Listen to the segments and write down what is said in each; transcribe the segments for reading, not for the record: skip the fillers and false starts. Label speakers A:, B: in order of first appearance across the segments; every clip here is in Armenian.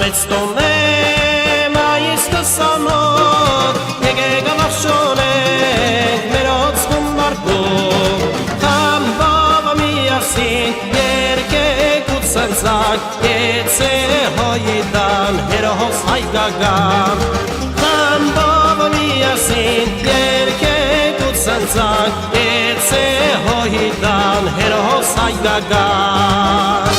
A: Մեծտոնե մայիս կսանոտ Եկեք ավարշոնենք մերոց խմբարկով Խամբավը միասին երկեք ու ծնծակ Եծե հոյիդան հերոս հայգագան Խամբավը միասին երկեք ու ծնծակ Եծե հոյիդան հերոս հայգագան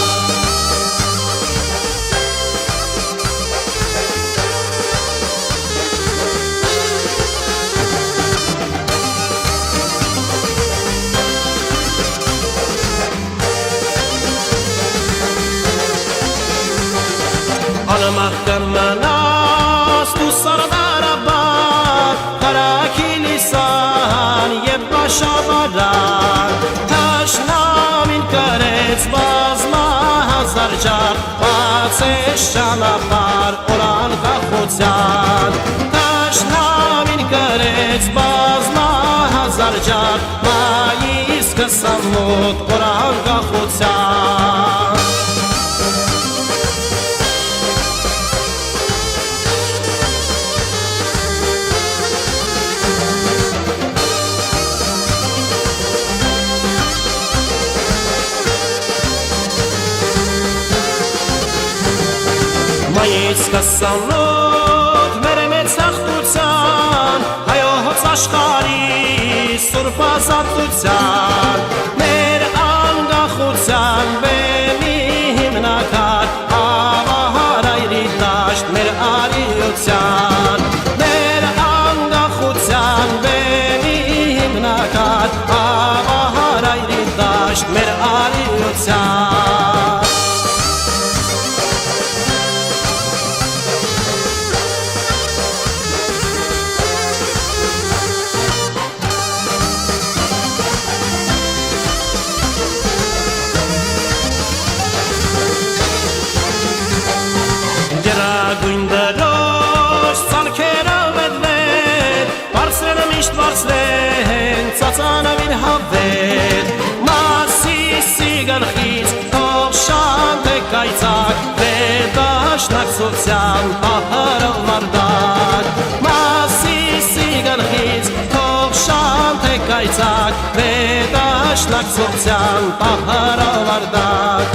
A: Անամախկան մանաս դու սարդարաբար Կարակիլիսան և բաշավարան Թաշնամին կրեց բազմա հազար ջար Բացես ճանապար օրան կախոցյան Թաշնամին կրեց բազմա հազար ջար Մայիս 28 օրան կախոցյան Մայիս 28 մեր մեծ հաղթության Հայոց աշխարհի սուրբ ազատության Մեր անկախության բեմի հիմնական Ավահար այրի դաշտ մեր արիության Մեր անկախության բեմի հիմնական Ավահար այրի դաշտ մեր արիության Գերագույն դրոշ ծանքերով էդվեր Բարսրենը միշտ բարսրեն ծածանավին հավեր Մասիսի գլխից թող շանթեք կայծակ Վերդաշնակցության պահարով վարդակ Մասիսի գլխից թող շանթեք կայծակ Վերդաշնակցության պահարով վարդակ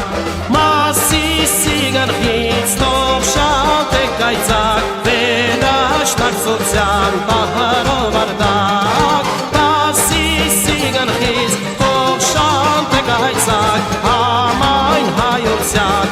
A: Մասիսի գլխից թող շանթեք կայծակ Վերդաշնակցության պահարով վարդակ Մասիսի գլխից թող շանթեք կայծակ Համայն հայության